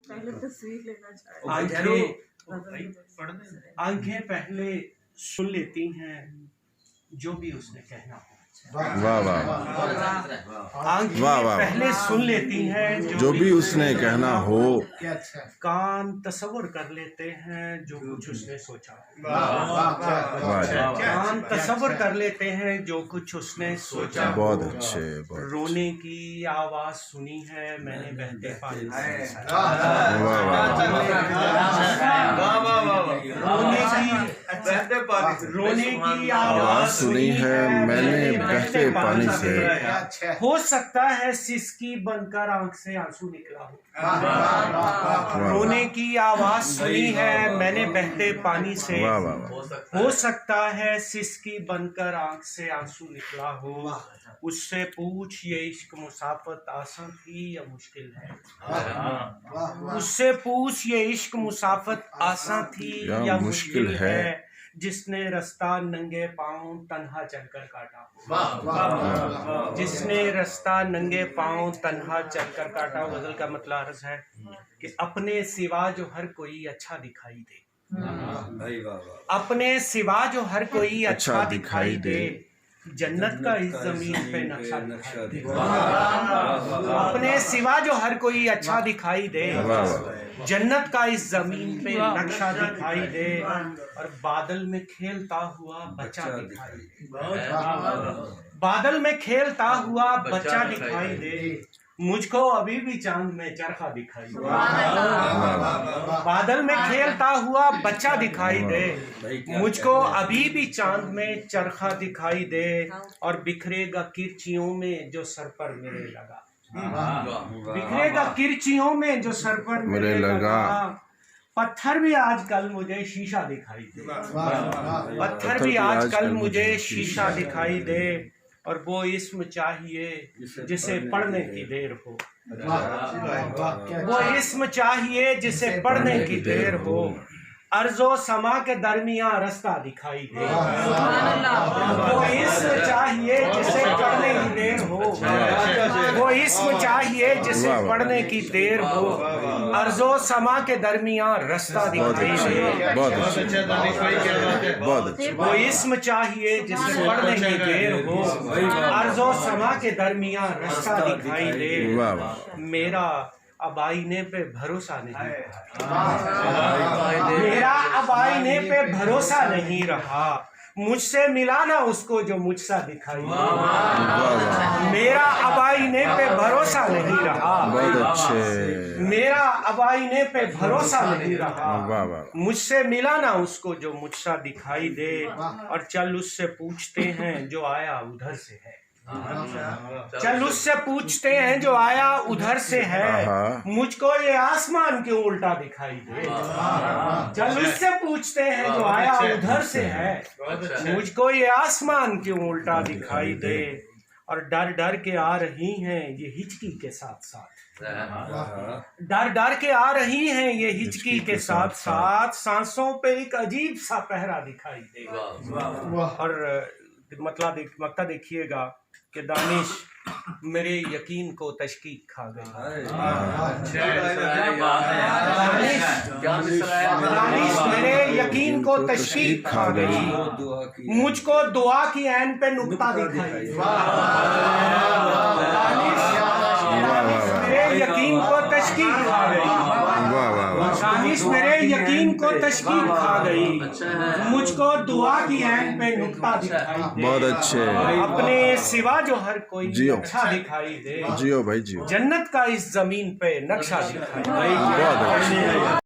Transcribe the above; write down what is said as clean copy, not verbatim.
पहले तस्वीर लेना चाहिए। आंखें पहले सुन लेती हैं जो भी उसने कहना हो। वाह वाह आंखें वाह वाह पहले सुन लेती हैं जो भी उसने कहना हो। कान तसव्वुर कर लेते हैं जो कुछ उसने सोचा। वाह कान तसव्वुर कर लेते हैं जो कुछ उसने सोचा। बहुत अच्छे बहुत रोने की आवाज सुनी है मैंने बहते पानी से। रोने की आवाज सुनी है मैंने बहते पानी से। हो सकता है सिसकी बनकर आंख से आंसू निकला हो। रोने की आवाज सुनी है मैंने बहते पानी से। हो सकता है सिसकी बनकर आंख से आंसू निकला हो। उससे पूछ ये इश्क मुसाफत आसान थी या मुश्किल है। उससे पूछ ये इश्क मुसाफत आसान थी या मुश्किल है। जिसने रास्ता नंगे पाँव तन्हा चलकर काटा। जिसने रास्ता नंगे पाँव तन्हा चलकर काटा। गजल का मतलब अर्ज है कि अपने सिवा जो हर कोई अच्छा दिखाई दे। अपने सिवा जो हर कोई अच्छा दिखाई दे। जन्नत का इस जमीन पे नक्शा दिखाई दे। अपने सिवा जो हर कोई अच्छा दिखाई दे। जन्नत का इस जमीन पे नक्शा दिखाई दे। और बादल में खेलता हुआ बच्चा दिखाई दे। बादल में खेलता हुआ बच्चा दिखाई दे। मुझको अभी भी चांद में चरखा दिखाई दे। बादल में खेलता हुआ बच्चा दिखाई दे। मुझको अभी भी चांद में चरखा दिखाई दे। और बिखरेगा किरचियों में जो सर पर मेरे लगा। बिखरेगा किरचियों में जो सर पर मेरे लगा। पत्थर भी आजकल मुझे शीशा दिखाई दे। पत्थर भी आजकल मुझे शीशा दिखाई दे। और वो इस्म चाहिए जिसे पढ़ने की देर हो। वो इस्म चाहिए जिसे पढ़ने की देर हो। अर्जो समा के दरमियां रास्ता दिखाई दे। वो इस्म चाहिए जिसे पढ़ने की देर हो। वो इस्म चाहिए जिसे पढ़ने की देर हो। अर्जो समा के दरमियां रास्ता दिखाई दे। बहुत अच्छे वो इस्म चाहिए जिसे पढ़ने की देर हो। अर्जो समा के दरमियां रास्ता दिखाई दे। मेरा अब आईने पे भरोसा नहीं। मेरा अब आईने पे भरोसा नहीं रहा। मुझसे मिला ना उसको जो मुझसा दिखाई दे। मेरा अब आईने पे भरोसा नहीं रहा। बहुत अच्छे मेरा अब आईने पे भरोसा नहीं रहा। मुझसे मिला ना उसको जो मुझसा दिखाई दे। और चल उससे पूछते हैं जो आया उधर से है। चल उससे पूछते हैं जो आया उधर से है। मुझको ये आसमान क्यों उल्टा दिखाई दे। चल उससे पूछते हैं जो आया उधर से है। मुझको ये आसमान क्यों उल्टा दिखाई दे। और डर डर के आ रही हैं ये हिचकी के साथ साथ। डर डर के आ रही हैं ये हिचकी के साथ साथ। सांसों पे एक अजीब सा पहरा दिखाई दे। और मक्ता देखिएगा कि दानिश मेरे यकीन को तशकीक खा गई। दानिश मेरे यकीन को तशकीक खा गई। मुझको दुआ की ऐन पे नुक्ता दिखाई। दानिश मेरे यकीन को तशकीक खा गई। दानिश मेरे यकीन को तशकीक खा गई। मुझको दुआ की ऐन पे नुक्ता दिखाई दे। बहुत अच्छे अपने सिवा जो हर कोई अच्छा दिखाई दे। जियो भाई जियो। जन्नत का इस जमीन पे नक्शा दिखाई दे। बहुत अच्छे।